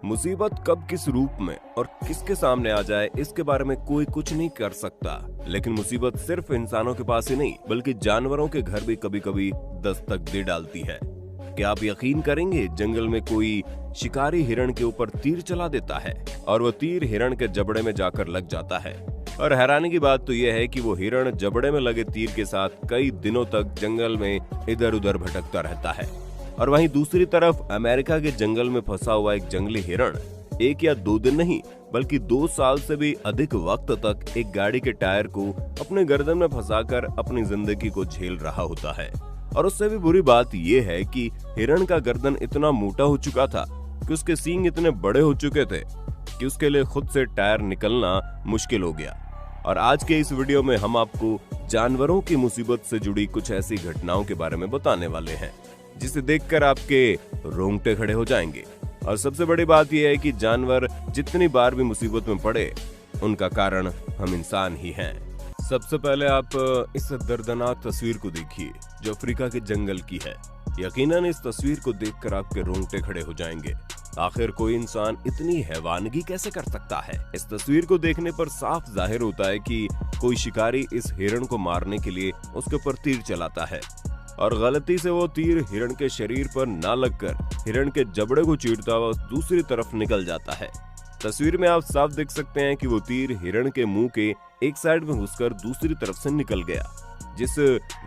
मुसीबत कब किस रूप में और किसके सामने आ जाए इसके बारे में कोई कुछ नहीं कर सकता, लेकिन मुसीबत सिर्फ इंसानों के पास ही नहीं बल्कि जानवरों के घर भी कभी कभी दस्तक दे डालती है। क्या आप यकीन करेंगे, जंगल में कोई शिकारी हिरण के ऊपर तीर चला देता है और वो तीर हिरण के जबड़े में जाकर लग जाता है। और हैरानी की बात तो यह है कि वो हिरण जबड़े में लगे तीर के साथ कई दिनों तक जंगल में इधर उधर भटकता रहता है। और वहीं दूसरी तरफ अमेरिका के जंगल में फंसा हुआ एक जंगली हिरण 1 या 2 दिन नहीं बल्कि 2 साल से भी अधिक वक्त तक एक गाड़ी के टायर को अपने गर्दन में फंसाकर अपनी जिंदगी को झेल रहा होता है। और उससे भी बुरी बात यह है कि हिरण का गर्दन इतना मोटा हो चुका था कि उसके सींग इतने बड़े हो चुके थे कि उसके लिए खुद से टायर निकलना मुश्किल हो गया। और आज के इस वीडियो में हम आपको जानवरों की मुसीबत से जुड़ी कुछ ऐसी घटनाओं के बारे में बताने वाले हैं जिसे देखकर आपके रोंगटे खड़े हो जाएंगे। और सबसे बड़ी बात यह है कि जानवर जितनी बार भी मुसीबत में पड़े, उनका कारण हम इंसान ही हैं। सबसे पहले आप इस दर्दनाक तस्वीर को देखिए जो अफ्रीका के जंगल की है। यकीनन इस तस्वीर को देखकर आपके रोंगटे खड़े हो जाएंगे। आखिर कोई इंसान इतनी हैवानगी कैसे कर सकता है? इस तस्वीर को देखने पर साफ जाहिर होता है कि कोई शिकारी इस हिरण को मारने के लिए उसके ऊपर तीर चलाता है और गलती से वो तीर हिरण के शरीर पर ना लगकर हिरण के जबड़े को चीरता हुआ दूसरी तरफ निकल जाता है। तस्वीर में आप साफ देख सकते हैं कि वो तीर हिरण के मुंह के एक साइड में घुसकर दूसरी तरफ से निकल गया, जिस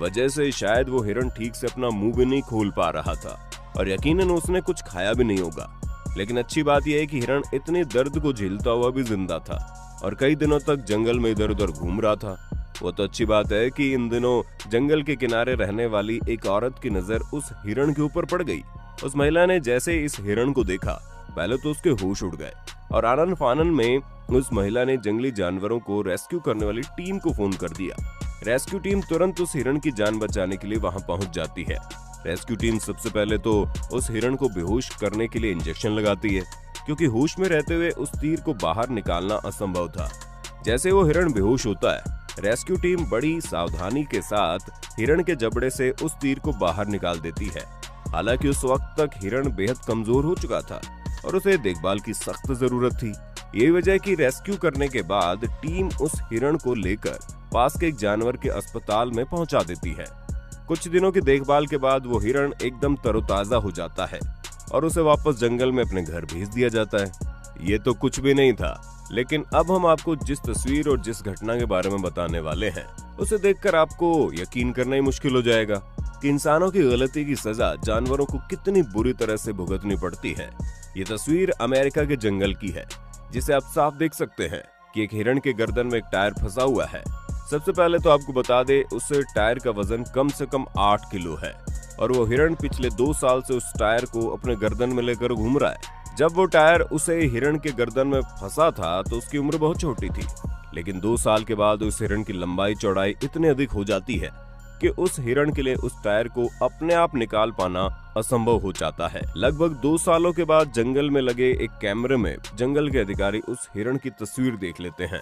वजह से शायद वो हिरण ठीक से अपना मुंह भी नहीं खोल पा रहा था और यकीनन उसने कुछ खाया भी नहीं होगा। लेकिन अच्छी बात यह है कि हिरण इतने दर्द को झेलता हुआ भी जिंदा था और कई दिनों तक जंगल में इधर उधर घूम रहा था। वो तो अच्छी बात है कि इन दिनों जंगल के किनारे रहने वाली एक औरत की नजर उस हिरण के ऊपर पड़ गई। उस महिला ने जैसे इस हिरण को देखा, पहले तो उसके होश उड़ गए और आनन फानन में उस महिला ने जंगली जानवरों को रेस्क्यू करने वाली टीम को फोन कर दिया। रेस्क्यू टीम तुरंत उस हिरण की जान बचाने के लिए वहां पहुंच जाती है। रेस्क्यू टीम सबसे पहले तो उस हिरण को बेहोश करने के लिए इंजेक्शन लगाती है, क्योंकि होश में रहते हुए उस तीर को बाहर निकालना असंभव था। जैसे वो हिरण बेहोश होता है, रेस्क्यू टीम बड़ी सावधानी के साथ हिरण के जबड़े से उस तीर को बाहर निकाल देती है। हालांकि उस वक्त तक हिरण बेहद कमजोर हो चुका था और उसे देखभाल की सख्त जरूरत थी। यही वजह है कि रेस्क्यू करने के बाद टीम उस हिरण को लेकर पास के एक जानवर के अस्पताल में पहुंचा देती है। कुछ दिनों की देखभाल के बाद वो हिरण एकदम तरोताजा हो जाता है और उसे वापस जंगल में अपने घर भेज दिया जाता है। ये तो कुछ भी नहीं था, लेकिन अब हम आपको जिस तस्वीर और जिस घटना के बारे में बताने वाले हैं उसे देखकर आपको यकीन करना ही मुश्किल हो जाएगा कि इंसानों की गलती की सजा जानवरों को कितनी बुरी तरह से भुगतनी पड़ती है। ये तस्वीर अमेरिका के जंगल की है, जिसे आप साफ देख सकते हैं कि एक हिरण के गर्दन में एक टायर फंसा हुआ है। सबसे पहले तो आपको बता दे, उस टायर का वजन कम से कम 8 किलो है और वो हिरण पिछले 2 साल से उस टायर को अपने गर्दन में लेकर घूम रहा है। जब वो टायर उसे हिरण के गर्दन में फंसा था तो उसकी उम्र बहुत छोटी थी, लेकिन 2 साल के बाद उस हिरण की लंबाई चौड़ाई इतनी अधिक हो जाती है कि उस हिरण के लिए उस टायर को अपने आप निकाल पाना असंभव हो जाता है। लगभग 2 सालों के बाद जंगल में लगे एक कैमरे में जंगल के अधिकारी उस हिरण की तस्वीर देख लेते हैं।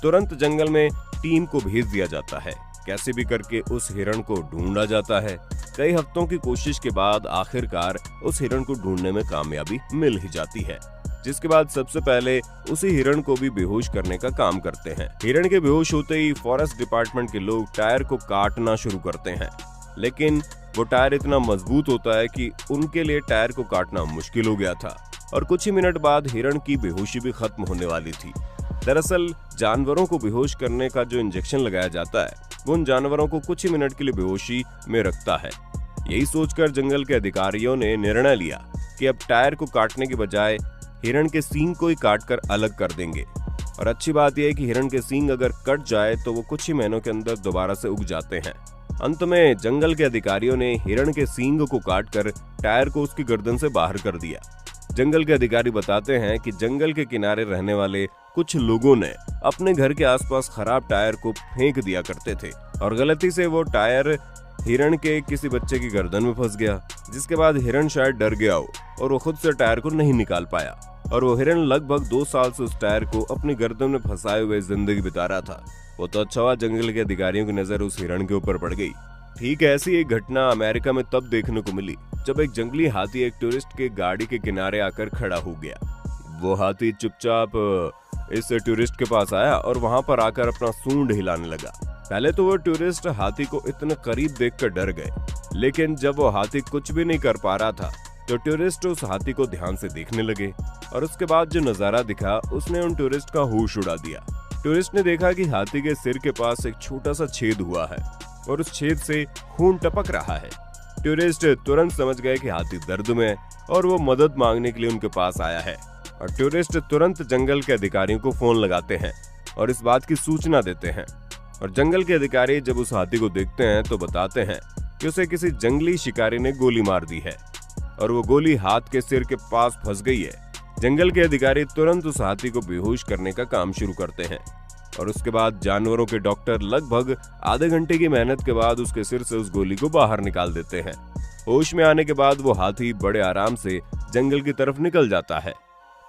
तुरंत जंगल में टीम को भेज दिया जाता है। कैसे भी करके उस हिरण को ढूंढा जाता है। कई हफ्तों की कोशिश के बाद आखिरकार उस हिरण को ढूंढने में कामयाबी मिल ही जाती है, जिसके बाद सबसे पहले उसी हिरण को भी बेहोश करने का काम करते हैं। हिरण के बेहोश होते ही फॉरेस्ट डिपार्टमेंट के लोग टायर को काटना शुरू करते हैं, लेकिन वो टायर इतना मजबूत होता है कि उनके लिए टायर को काटना मुश्किल हो गया था और कुछ ही मिनट बाद हिरण की बेहोशी भी खत्म होने वाली थी। दरअसल जानवरों को बेहोश करने का जो इंजेक्शन लगाया जाता है वो उन जानवरों को कुछ ही मिनट के लिए बेहोशी में रखता है। यही सोचकर जंगल के अधिकारियों ने निर्णय लिया कि अब टायर को काटने के बजाय हिरण के सींग को ही काटकर अलग कर देंगे। और अच्छी बात यह है कि हिरण के सींग अगर कट जाए तो वो कुछ ही महीनों के अंदर दोबारा से उग जाते हैं। अंत में जंगल के अधिकारियों ने हिरण के सींग को काटकर टायर को उसकी गर्दन से बाहर कर दिया। जंगल के अधिकारी बताते हैं कि जंगल के किनारे रहने वाले कुछ लोगों ने अपने घर के आसपास खराब टायर को फेंक दिया करते थे और गलती से वो टायर हिरण के किसी बच्चे की गर्दन में फंस गया, जिसके बाद हिरण शायद डर गया हो और वो खुद से टायर को नहीं निकाल पाया और वो हिरण लगभग 2 साल से उस टायर को अपनी गर्दन में फंसाए हुए जिंदगी बिता रहा था। वो तो अच्छा हुआ जंगल के अधिकारियों की नजर उस हिरण के ऊपर पड़ गई। ठीक ऐसी एक घटना अमेरिका में तब देखने को मिली जब एक जंगली हाथी एक टूरिस्ट के गाड़ी के किनारे आकर खड़ा हो गया। वो हाथी चुपचाप इस टूरिस्ट के पास आया और वहां पर आकर अपना सूंड हिलाने लगा। पहले तो वो टूरिस्ट हाथी को इतने करीब देखकर डर गए, लेकिन जब वो हाथी कुछ भी नहीं कर पा रहा था तो टूरिस्ट उस हाथी को ध्यान से देखने लगे और उसके बाद जो नजारा दिखा उसने उन टूरिस्ट का होश उड़ा दिया। टूरिस्ट ने देखा कि हाथी के सिर के पास एक छोटा सा छेद हुआ है और उस छेद से खून टपक रहा है। टूरिस्ट तुरंत समझ गए कि हाथी दर्द में है और वो मदद मांगने के लिए उनके पास आया है। और टूरिस्ट तुरंत जंगल के अधिकारियों को फोन लगाते हैं और इस बात की सूचना देते हैं। और जंगल के अधिकारी जब उस हाथी को देखते हैं तो बताते हैं कि उसे किसी जंगली शिकारी ने गोली मार दी है और वो गोली हाथ के सिर के पास फंस गई है। जंगल के अधिकारी तुरंत उस हाथी को बेहोश करने का काम शुरू करते हैं और उसके बाद जानवरों के डॉक्टर लगभग आधे घंटे की मेहनत के बाद उसके सिर से उस गोली को बाहर निकाल देते हैं। होश में आने के बाद वो हाथी बड़े आराम से जंगल की तरफ निकल जाता है।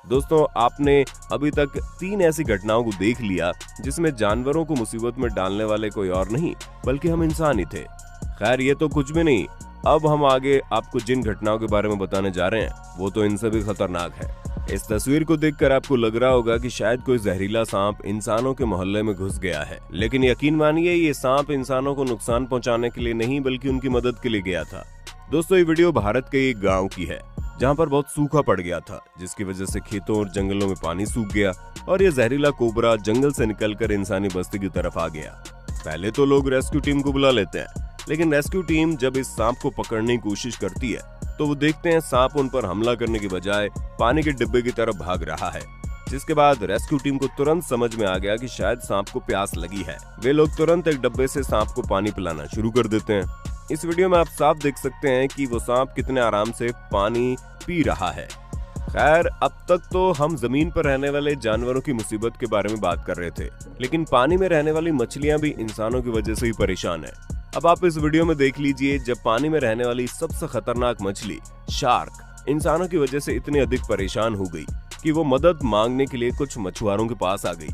दोस्तों, आपने अभी तक 3 ऐसी घटनाओं को देख लिया जिसमें जानवरों को मुसीबत में डालने वाले कोई और नहीं बल्कि हम इंसान ही थे। खैर, ये तो कुछ भी नहीं। अब हम आगे आपको जिन घटनाओं के बारे में बताने जा रहे हैं वो तो इनसे भी खतरनाक है। इस तस्वीर को देखकर आपको लग रहा होगा कि शायद कोई जहरीला सांप इंसानों के मोहल्ले में घुस गया है, लेकिन यकीन मानिए ये सांप इंसानों को नुकसान पहुंचाने के लिए नहीं बल्कि उनकी मदद के लिए गया था। दोस्तों, ये वीडियो भारत के एक गाँव की है जहाँ पर बहुत सूखा पड़ गया था, जिसकी वजह से खेतों और जंगलों में पानी सूख गया और ये जहरीला कोबरा जंगल से निकलकर इंसानी बस्ती की तरफ आ गया। पहले तो लोग रेस्क्यू टीम को बुला लेते हैं, लेकिन रेस्क्यू टीम जब इस सांप को पकड़ने की कोशिश करती है तो वो देखते हैं सांप उन पर हमला करने की बजाय पानी के डिब्बे की तरफ भाग रहा है, जिसके बाद रेस्क्यू टीम को तुरंत समझ में आ गया कि शायद सांप को प्यास लगी है। वे लोग तुरंत एक डब्बे से सांप को पानी पिलाना शुरू कर देते हैं। इस वीडियो में आप साफ देख सकते हैं कि वो सांप कितने आराम से पानी पी रहा है। खैर, अब तक तो हम जमीन पर रहने वाले जानवरों की मुसीबत के बारे में बात कर रहे थे, लेकिन पानी में रहने वाली मछलियां भी इंसानों की वजह से ही परेशान है। अब आप इस वीडियो में देख लीजिए, जब पानी में रहने वाली सबसे खतरनाक मछली शार्क इंसानों की वजह से इतनी अधिक परेशान हो गई कि वो मदद मांगने के लिए कुछ मछुआरों के पास आ गई।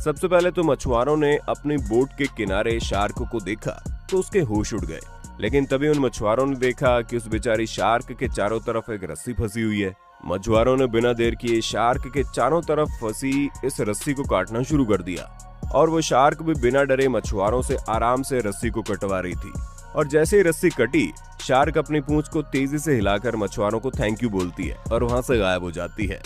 सबसे पहले तो मछुआरों ने अपनी बोट के किनारे शार्क को देखा तो उसके होश उड़ गए, लेकिन तभी उन मछुआरों ने देखा कि उस बेचारी शार्क के चारों तरफ एक रस्सी फंसी हुई है। मछुआरों ने बिना देर किए शार्क के चारों तरफ फंसी इस रस्सी को काटना शुरू कर दिया और वो शार्क भी बिना डरे मछुआरों से आराम से रस्सी को कटवा रही थी। और जैसे ही रस्सी कटी, शार्क अपनी पूंछ को तेजी से हिलाकर मछुआरों को थैंक यू बोलती है और वहां से गायब हो जाती है।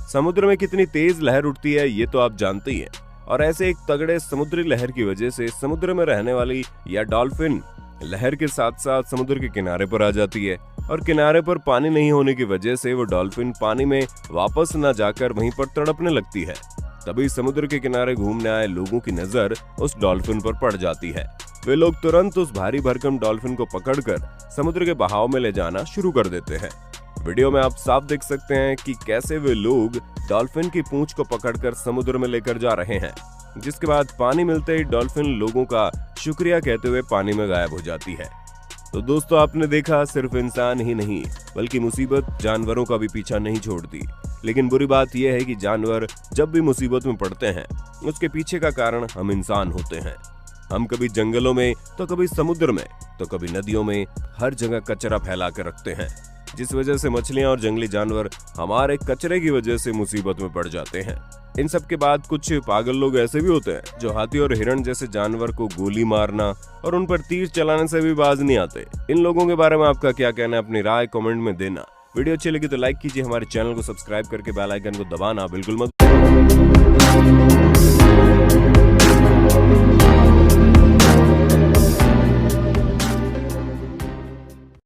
समुद्र में कितनी तेज लहर उठती है ये तो आप जानते ही हैं, और ऐसे एक तगड़े समुद्री लहर की वजह से समुद्र में रहने वाली या डॉल्फिन लहर के साथ साथ समुद्र के किनारे पर आ जाती है और किनारे पर पानी नहीं होने की वजह से वो डॉल्फिन पानी में वापस न जाकर वहीं पर तड़पने लगती है। तभी समुद्र के किनारे घूमने आए लोगों की नजर उस डॉल्फिन पर पड़ जाती है। वे लोग तुरंत उस भारी भरकम डॉल्फिन को पकड़कर समुद्र के बहाव में ले जाना शुरू कर देते हैं। वीडियो में आप साफ देख सकते हैं कि कैसे वे लोग डॉल्फिन की पूंछ को पकड़कर समुद्र में लेकर जा रहे हैं, जिसके बाद पानी मिलते ही डॉल्फिन लोगों का शुक्रिया कहते हुए पानी में गायब हो जाती है। तो दोस्तों, आपने देखा, सिर्फ इंसान ही नहीं बल्कि मुसीबत जानवरों का भी पीछा नहीं छोड़ती। लेकिन बुरी बात यह है कि जानवर जब भी मुसीबत में पड़ते हैं उसके पीछे का कारण हम इंसान होते हैं। हम कभी जंगलों में तो कभी समुद्र में तो कभी नदियों में हर जगह कचरा फैला कर रखते हैं, जिस वजह से मछलियां और जंगली जानवर हमारे कचरे की वजह से मुसीबत में पड़ जाते हैं। इन सब के बाद कुछ पागल लोग ऐसे भी होते हैं जो हाथी और हिरण जैसे जानवर को गोली मारना और उन पर तीर चलाने से भी बाज नहीं आते। इन लोगों के बारे में आपका क्या कहना है, अपनी राय कमेंट में देना। वीडियो अच्छी लगी तो लाइक कीजिए, हमारे चैनल को सब्सक्राइब करके बेल आइकन को दबाना बिल्कुल मत